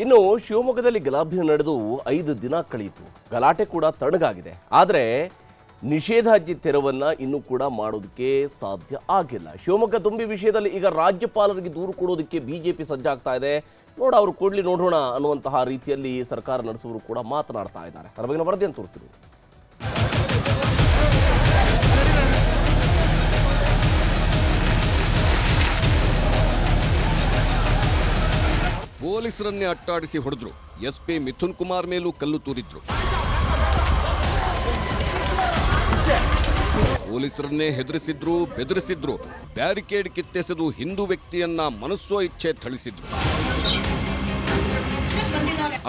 ಇನ್ನು ಶಿವಮೊಗ್ಗದಲ್ಲಿ ಗಲಾಭೆ ನಡೆದು 5 ದಿನ ಕಳೆಯಿತು. ಗಲಾಟೆ ಕೂಡ ತಣ್ಣಗಾಗಿದೆ. ಆದರೆ ನಿಷೇಧಾಜ್ಞೆ ತೆರವನ್ನ ಇನ್ನೂ ಕೂಡ ಮಾಡೋದಕ್ಕೆ ಸಾಧ್ಯ ಆಗಿಲ್ಲ. ಶಿವಮೊಗ್ಗ ತುಂಬಿ ವಿಷಯದಲ್ಲಿ ಈಗ ರಾಜ್ಯಪಾಲರಿಗೆ ದೂರು ಕೊಡೋದಕ್ಕೆ ಬಿಜೆಪಿ ಸಜ್ಜಾಗ್ತಾ ಇದೆ. ಅವರು ಕೊಡ್ಲಿ ನೋಡೋಣ ಅನ್ನುವಂತಹ ರೀತಿಯಲ್ಲಿ ಸರ್ಕಾರ ನಡೆಸುವವರು ಕೂಡ ಮಾತನಾಡ್ತಾ ಇದ್ದಾರೆ. ಅದರ ಬಗ್ಗೆ ವರದಿಯನ್ನು ತೋರಿಸ್ತೀವಿ. ಪೊಲೀಸರನ್ನೇ ಅಟ್ಟಾಡಿಸಿ ಹೊಡೆದ್ರು. ಎಸ್ಪಿ ಮಿಥುನ್ ಕುಮಾರ್ ಮೇಲೂ ಕಲ್ಲು ತೂರಿದ್ರು. ಪೊಲೀಸರನ್ನೇ ಹೆದರಿಸಿದ್ರು, ಬೆದರಿಸಿದ್ರು. ಬ್ಯಾರಿಕೇಡ್ ಕಿತ್ತೆಸೆದು ಹಿಂದೂ ವ್ಯಕ್ತಿಯನ್ನ ಮನಸ್ಸೋ ಇಚ್ಛೆ ಥಳಿಸಿದ್ರು.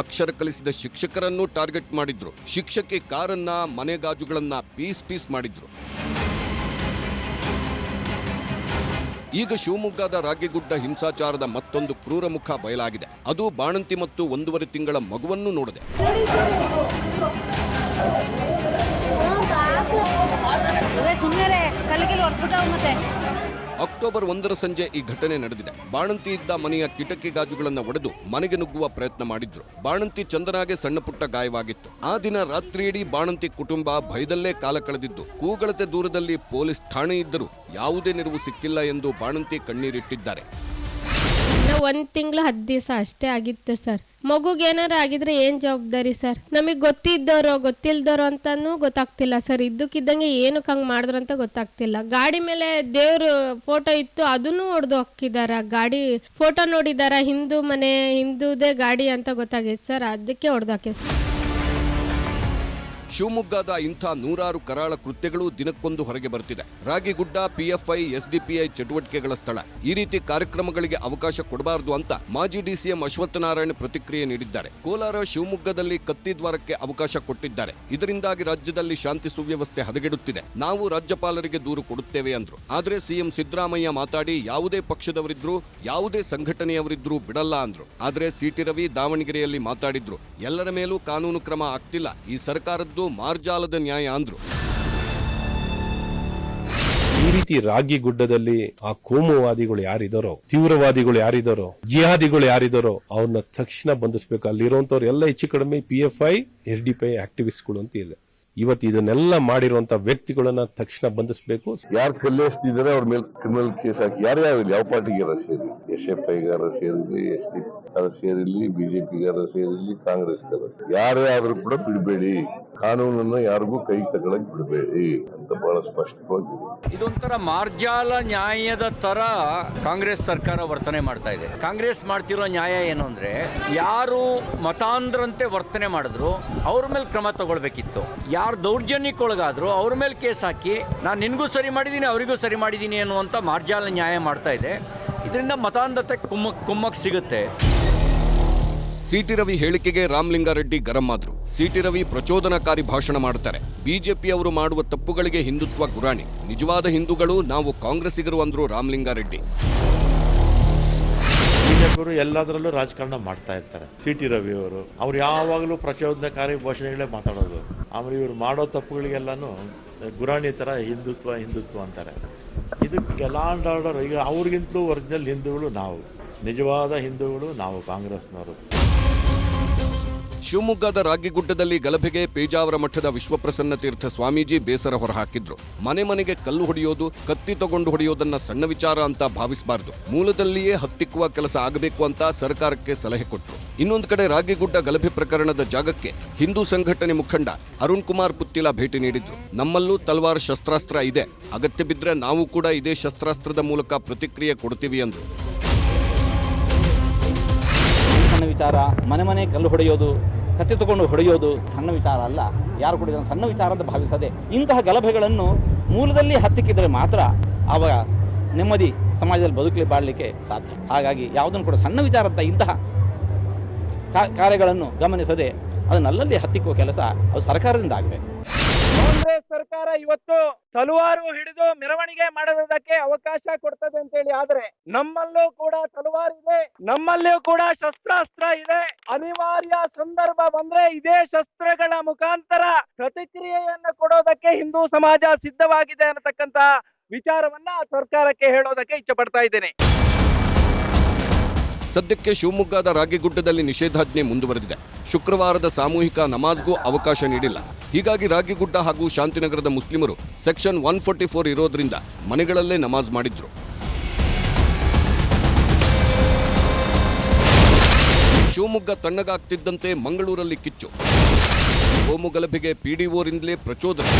ಅಕ್ಷರ ಕಲಿಸಿದ ಶಿಕ್ಷಕರನ್ನು ಟಾರ್ಗೆಟ್ ಮಾಡಿದ್ರು. ಶಿಕ್ಷಕಿ ಕಾರನ್ನ, ಮನೆಗಾಜುಗಳನ್ನ ಪೀಸ್ ಪೀಸ್ ಮಾಡಿದ್ರು. ಈಗ ಶಿವಮೊಗ್ಗದ ರಾಗಿಗುಡ್ಡ ಹಿಂಸಾಚಾರದ ಮತ್ತೊಂದು ಕ್ರೂರ ಮುಖ ಬಯಲಾಗಿದೆ. ಅದು ಬಾಣಂತಿ ಮತ್ತು 1.5 ತಿಂಗಳ ಮಗುವನ್ನು ನೋಡಿದೆ. ಅಕ್ಟೋಬರ್ 1 ಸಂಜೆ ಈ ಘಟನೆ ನಡೆದಿದೆ. ಬಾಣಂತಿ ಇದ್ದ ಮನೆಯ ಕಿಟಕಿ ಗಾಜುಗಳನ್ನು ಒಡೆದು ಮನೆಗೆ ನುಗ್ಗುವ ಪ್ರಯತ್ನ ಮಾಡಿದ್ರು. ಬಾಣಂತಿ ಚಂದನಾಗೆ ಸಣ್ಣ ಪುಟ್ಟ ಗಾಯವಾಗಿತ್ತು. ಆ ದಿನ ರಾತ್ರಿಯಿಡೀ ಬಾಣಂತಿ ಕುಟುಂಬ ಭಯದಲ್ಲೇ ಕಾಲ ಕಳೆದಿದ್ದು. ಕೂಗಳತೆ ದೂರದಲ್ಲಿ ಪೊಲೀಸ್ ಠಾಣೆ ಇದ್ದರೂ ಯಾವುದೇ ನೆರವು ಸಿಕ್ಕಿಲ್ಲ ಎಂದು ಬಾಣಂತಿ ಕಣ್ಣೀರಿಟ್ಟಿದ್ದಾರೆ. 1 ತಿಂಗಳು 10 ದಿವಸ ಅಷ್ಟೇ ಆಗಿತ್ತು ಸರ್. ಮಗುಗೆ ಏನಾರು ಆಗಿದ್ರೆ ಏನ್ ಜವಾಬ್ದಾರಿ ಸರ್? ನಮಗೆ ಗೊತ್ತಿದ್ದವರು ಗೊತ್ತಿಲ್ದವರು ಅಂತಾನೂ ಗೊತ್ತಾಗ್ತಿಲ್ಲ ಸರ್. ಇದ್ದಕ್ಕಿದ್ದಂಗೆ ಏನಕ್ಕೆ ಹಂಗೆ ಮಾಡಿದ್ರು ಅಂತ ಗೊತ್ತಾಗ್ತಿಲ್ಲ. ಗಾಡಿ ಮೇಲೆ ದೇವ್ರ ಫೋಟೋ ಇತ್ತು, ಅದನ್ನು ಹೊಡೆದು ಹಾಕಿದಾರ. ಗಾಡಿ ಫೋಟೋ ನೋಡಿದಾರ, ಹಿಂದೂ ಮನೆ ಹಿಂದೂದೇ ಗಾಡಿ ಅಂತ ಗೊತ್ತಾಗೈತೆ ಸರ್. ಅದಕ್ಕೆ ಹೊಡೆದು ಹಾಕಿದ್ರು. ಶಿವಮೊಗ್ಗದ ಇಂಥ 100 ಕರಾಳ ಕೃತ್ಯಗಳು ದಿನಕ್ಕೊಂದು ಹೊರಗೆ ಬರ್ತಿದೆ. ರಾಗಿಗುಡ್ಡ ಪಿಎಫ್ಐ ಎಸ್ಡಿಪಿಐ ಚಟುವಟಿಕೆಗಳ ಸ್ಥಳ. ಈ ರೀತಿ ಕಾರ್ಯಕ್ರಮಗಳಿಗೆ ಅವಕಾಶ ಕೊಡಬಾರದು ಅಂತ ಮಾಜಿ ಡಿಸಿಎಂ ಅಶ್ವತ್ಥನಾರಾಯಣ ಪ್ರತಿಕ್ರಿಯೆ ನೀಡಿದ್ದಾರೆ. ಕೋಲಾರ, ಶಿವಮೊಗ್ಗದಲ್ಲಿ ಕತ್ತಿದ್ವಾರಕ್ಕೆ ಅವಕಾಶ ಕೊಟ್ಟಿದ್ದಾರೆ. ಇದರಿಂದಾಗಿ ರಾಜ್ಯದಲ್ಲಿ ಶಾಂತಿ ಸುವ್ಯವಸ್ಥೆ ಹದಗೆಡುತ್ತಿದೆ. ನಾವು ರಾಜ್ಯಪಾಲರಿಗೆ ದೂರು ಕೊಡುತ್ತೇವೆ ಅಂದ್ರು. ಆದರೆ ಸಿಎಂ ಸಿದ್ದರಾಮಯ್ಯ ಮಾತಾಡಿ ಯಾವುದೇ ಪಕ್ಷದವರಿದ್ರು, ಯಾವುದೇ ಸಂಘಟನೆಯವರಿದ್ರು ಬಿಡಲ್ಲ ಅಂದ್ರು. ಆದರೆ ಸಿಟಿ ರವಿ ದಾವಣಗೆರೆಯಲ್ಲಿ ಮಾತಾಡಿದ್ರು. ಎಲ್ಲರ ಮೇಲೂ ಕಾನೂನು ಕ್ರಮ ಆಗ್ತಿಲ್ಲ, ಈ ಸರ್ಕಾರದ್ದು ಮಾರ್ಜಾಲದ ನ್ಯಾಯ ಅಂದ್ರು. ಈ ರೀತಿ ರಾಗಿಗುಡ್ಡದಲ್ಲಿ ಆ ಕೋಮುವಾದಿಗಳು ಯಾರಿದಾರೋ, ತೀವ್ರವಾದಿಗಳು ಯಾರಿದಾರೋ, ಜಿಹಾದಿಗಳು ಯಾರಿದಾರೋ ಅವ್ರನ್ನ ತಕ್ಷಣ ಬಂಧಿಸಬೇಕು. ಅಲ್ಲಿರುವಂತವ್ರು ಎಲ್ಲ ಹೆಚ್ಚು ಕಡಿಮೆ PFI SDPI ಆಕ್ಟಿವಿಸ್ಟ್ಗಳು ಅಂತ ಇದೆ. ಇವತ್ತು ಇದನ್ನೆಲ್ಲ ಮಾಡಿರುವಂತ ವ್ಯಕ್ತಿಗಳನ್ನ ತಕ್ಷಣ ಬಂಧಿಸಬೇಕು. ಯಾರು ಕಲ್ಲೆಸ್ತಿದ್ದಾರೆ ಅವ್ರ ಮೇಲೆ ಕ್ರಿಮಿನಲ್ ಕೇಸ್ ಹಾಕಿ, ಯಾರ್ಯಾವ ಯಾವ ಪಾರ್ಟಿಗಾರ ಸೇರಿ, SFI ಗಾರ ಸೇರಿರ್ಲಿ, SDP ಗಾರ ಸೇರಿರ್ಲಿ, BJP ಗಾರ ಸೇರಿರ್ಲಿ, ಕಾಂಗ್ರೆಸ್ ಗಾರ ಯಾರೇ ಆದ್ರೂ ಕೂಡ ಬಿಡಬೇಡಿ. ಕಾನೂನನ್ನು ಯಾರಿಗೂ ಕೈ ತಗೊಳಕ್ ಬಿಡಬೇಡಿ ಅಂತ ಬಹಳ ಸ್ಪಷ್ಟವಾಗಿದೆ. ಇದೊಂಥರ ಮಾರ್ಜಾಲ ನ್ಯಾಯದ ತರ ಕಾಂಗ್ರೆಸ್ ಸರ್ಕಾರ ವರ್ತನೆ ಮಾಡ್ತಾ ಇದೆ. ಕಾಂಗ್ರೆಸ್ ಮಾಡ್ತಿರೋ ನ್ಯಾಯ ಏನು ಅಂದ್ರೆ, ಯಾರು ಮತಾಂಧ್ರಂತೆ ವರ್ತನೆ ಮಾಡಿದ್ರು ಅವ್ರ ಮೇಲೆ ಕ್ರಮ ತಗೊಳ್ಬೇಕಿತ್ತು. ಯಾರು ದೌರ್ಜನ್ಯಕ್ಕೊಳಗಾದ್ರು ಅವ್ರ ಮೇಲೆ ಕೇಸ್ ಹಾಕಿ ನಾನು ನಿನಗೂ ಸರಿ ಮಾಡಿದ್ದೀನಿ ಅವರಿಗೂ ಸರಿ ಮಾಡಿದ್ದೀನಿ ಅನ್ನುವಂಥ ಮಾರ್ಜಾಲ ನ್ಯಾಯ ಮಾಡ್ತಾ ಇದೆ. ಇದರಿಂದ ಮತಾಂಧತೆ ಕುಮ್ಮಕ್ ಸಿಗುತ್ತೆ. ಸಿಟಿ ರವಿ ಹೇಳಿಕೆಗೆ ರಾಮಲಿಂಗಾರೆಡ್ಡಿ ಗರಂ ಆದ್ರು. ಸಿಟಿ ರವಿ ಪ್ರಚೋದನಕಾರಿ ಭಾಷಣ ಮಾಡ್ತಾರೆ. ಬಿಜೆಪಿಯವರು ಮಾಡುವ ತಪ್ಪುಗಳಿಗೆ ಹಿಂದುತ್ವ ಗುರಾಣಿ. ನಿಜವಾದ ಹಿಂದೂಗಳು ನಾವು ಕಾಂಗ್ರೆಸ್ಸಿಗರು ಅಂದ್ರು ರಾಮಲಿಂಗಾರೆಡ್ಡಿ. ಬಿಜೆಪಿಯವರು ಎಲ್ಲದರಲ್ಲೂ ರಾಜಕಾರಣ ಮಾಡ್ತಾ ಇರ್ತಾರೆ. ಸಿಟಿ ರವಿ ಅವರು ಯಾವಾಗಲೂ ಪ್ರಚೋದನಕಾರಿ ಭಾಷಣಗಳೇ ಮಾತಾಡೋದು. ಆಮೇಲೆ ಇವರು ಮಾಡೋ ತಪ್ಪುಗಳಿಗೆಲ್ಲಾನು ಗುರಾಣಿ ತರ ಹಿಂದುತ್ವ ಅಂತಾರೆ. ಇದು ಲಾ ಅಂಡ್ ಆರ್ಡರ್. ಈಗ ಅವ್ರಿಗಿಂತಲೂ ಒರಿಜಿನಲ್ ಹಿಂದೂಗಳು ನಾವು, ನಿಜವಾದ ಹಿಂದೂಗಳು ನಾವು ಕಾಂಗ್ರೆಸ್ನವರು. ಶಿವಮೊಗ್ಗದ ರಾಗಿಗುಡ್ಡದಲ್ಲಿ ಗಲಭೆಗೆ ಪೇಜಾವರ ಮಠದ ವಿಶ್ವಪ್ರಸನ್ನ ತೀರ್ಥ ಸ್ವಾಮೀಜಿ ಬೇಸರ ಹೊರಹಾಕಿದ್ರು. ಮನೆ ಮನೆಗೆ ಕಲ್ಲು ಹೊಡೆಯೋದು, ಕತ್ತಿ ತಗೊಂಡು ಹೊಡೆಯೋದನ್ನ ಸಣ್ಣ ವಿಚಾರ ಅಂತ ಭಾವಿಸಬಾರದು. ಮೂಲದಲ್ಲಿಯೇ ಹತ್ತಿಕ್ಕುವ ಕೆಲಸ ಆಗಬೇಕು ಅಂತ ಸರ್ಕಾರಕ್ಕೆ ಸಲಹೆ ಕೊಟ್ಟರು. ಇನ್ನೊಂದು ಕಡೆ ರಾಗಿಗುಡ್ಡ ಗಲಭೆ ಪ್ರಕರಣದ ಜಾಗಕ್ಕೆ ಹಿಂದೂ ಸಂಘಟನೆ ಮುಖಂಡ ಅರುಣ್ ಕುಮಾರ್ ಪುತ್ತಿಲ ಭೇಟಿ ನೀಡಿದ್ರು. ನಮ್ಮಲ್ಲೂ ತಲ್ವಾರ್ ಶಸ್ತ್ರಾಸ್ತ್ರ ಇದೆ, ಅಗತ್ಯ ಬಿದ್ದರೆ ನಾವು ಕೂಡ ಇದೇ ಶಸ್ತ್ರಾಸ್ತ್ರದ ಮೂಲಕ ಪ್ರತಿಕ್ರಿಯೆ ಕೊಡ್ತೀವಿ ಅಂದ್ರು. ಸಣ್ಣ ವಿಚಾರ, ಮನೆ ಕಲ್ಲು ಹೊಡೆಯೋದು, ಕತ್ತಿ ತಗೊಂಡು ಹೊಡೆಯೋದು ಸಣ್ಣ ವಿಚಾರ ಅಲ್ಲ. ಯಾರು ಕೂಡ ಇದನ್ನು ಸಣ್ಣ ವಿಚಾರ ಅಂತ ಭಾವಿಸದೆ ಇಂತಹ ಗಲಭೆಗಳನ್ನು ಮೂಲದಲ್ಲಿ ಹತ್ತಿಕ್ಕಿದ್ರೆ ಮಾತ್ರ ಆವಾಗ ನೆಮ್ಮದಿ ಸಮಾಜದಲ್ಲಿ ಬದುಕಲಿ ಬಾಳಲಿಕ್ಕೆ ಸಾಧ್ಯ. ಹಾಗಾಗಿ ಯಾವುದನ್ನು ಕೂಡ ಸಣ್ಣ ವಿಚಾರ ಅಂತ ಇಂತಹ ಕಾರ್ಯಗಳನ್ನು ಗಮನಿಸದೆ ಅದನ್ನಲ್ಲಲ್ಲಿ ಹತ್ತಿಕ್ಕುವ ಕೆಲಸ ಅದು ಸರ್ಕಾರದಿಂದ ಆಗಬೇಕು. ಕಾಂಗ್ರೆಸ್ ಸರ್ಕಾರ ಇವತ್ತು ತಲವಾರು ಹಿಡಿದು ಮೆರವಣಿಗೆ ಮಾಡೋದಕ್ಕೆ ಅವಕಾಶ ಕೊಡ್ತದೆ ಅಂತ ಹೇಳಿ, ಆದ್ರೆ ನಮ್ಮಲ್ಲೂ ಕೂಡ ತಲವಾರು ಇದೆ, ನಮ್ಮಲ್ಲೂ ಕೂಡ ಶಸ್ತ್ರಾಸ್ತ್ರ ಇದೆ. ಅನಿವಾರ್ಯ ಸಂದರ್ಭ ಬಂದ್ರೆ ಇದೇ ಶಸ್ತ್ರಗಳ ಮುಖಾಂತರ ಪ್ರತಿಕ್ರಿಯೆಯನ್ನು ಕೊಡೋದಕ್ಕೆ ಹಿಂದೂ ಸಮಾಜ ಸಿದ್ಧವಾಗಿದೆ ಅನ್ನತಕ್ಕಂತ ವಿಚಾರವನ್ನ ಸರ್ಕಾರಕ್ಕೆ ಹೇಳೋದಕ್ಕೆ ಇಚ್ಛೆ ಪಡ್ತಾ ಇದ್ದೇನೆ. ಸದ್ಯಕ್ಕೆ ಶಿವಮೊಗ್ಗದ ರಾಗಿಗುಡ್ಡದಲ್ಲಿ ನಿಷೇಧಾಜ್ಞೆ ಮುಂದುವರೆದಿದೆ. ಶುಕ್ರವಾರದ ಸಾಮೂಹಿಕ ನಮಾಜ್ಗೂ ಅವಕಾಶ ನೀಡಿಲ್ಲ. ಹೀಗಾಗಿ ರಾಗಿಗುಡ್ಡ ಹಾಗೂ ಶಾಂತಿನಗರದ ಮುಸ್ಲಿಮರು ಸೆಕ್ಷನ್ 144 ಇರೋದ್ರಿಂದ ಮನೆಗಳಲ್ಲೇ ನಮಾಜ್ ಮಾಡಿದ್ರು. ಶಿವಮೊಗ್ಗ ತಣ್ಣಗಾಗ್ತಿದ್ದಂತೆ ಮಂಗಳೂರಲ್ಲಿ ಕಿಚ್ಚು. ಕೋಮು ಗಲಭೆಗೆ ಪಿಡಿಒರಿಂದಲೇ ಪ್ರಚೋದನೆ.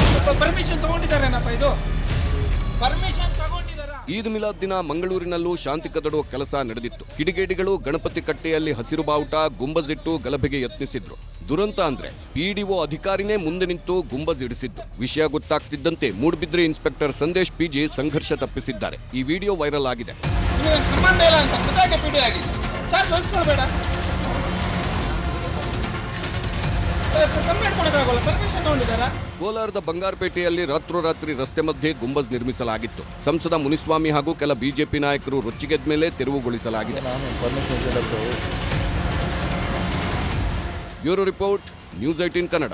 ಈದ್ ಮಿಲಾದ್ ದಿನ ಮಂಗಳೂರಿನಲ್ಲೂ ಶಾಂತಿ ಕದಡುವ ಕೆಲಸ ನಡೆದಿತ್ತು. ಕಿಡಿಗೇಡಿಗಳು ಗಣಪತಿ ಕಟ್ಟೆಯಲ್ಲಿ ಹಸಿರು ಬಾವುಟ ಗುಂಬಜಿಟ್ಟು ಗಲಭೆಗೆ ಯತ್ನಿಸಿದ್ರು. ದುರಂತ ಅಂದ್ರೆ ಪಿಡಿಒ ಅಧಿಕಾರಿನೇ ಮುಂದೆ ನಿಂತು ಗುಂಬಜ್ ಇಡಿಸಿದ್ದು. ವಿಷಯ ಗೊತ್ತಾಗ್ತಿದ್ದಂತೆ ಮೂಡ್ಬಿದ್ರೆ ಇನ್ಸ್ಪೆಕ್ಟರ್ ಸಂದೇಶ್ ಪಿಜಿ ಸಂಘರ್ಷ ತಪ್ಪಿಸಿದ್ದಾರೆ. ಈ ವಿಡಿಯೋ ವೈರಲ್ ಆಗಿದೆ. ಕೋಲಾರದ ಬಂಗಾರಪೇಟೆಯಲ್ಲಿ ರಾತ್ರೋರಾತ್ರಿ ರಸ್ತೆ ಮಧ್ಯೆ ಗುಂಬಜ್ ನಿರ್ಮಿಸಲಾಗಿತ್ತು. ಸಂಸದ ಮುನಿಸ್ವಾಮಿ ಹಾಗೂ ಕೆಲ ಬಿಜೆಪಿ ನಾಯಕರು ರೊಚ್ಚಿಗೆದ್ದ ಮೇಲೆ ತೆರವುಗೊಳಿಸಲಾಗಿದೆ. Bureau report, news 18 Kannada.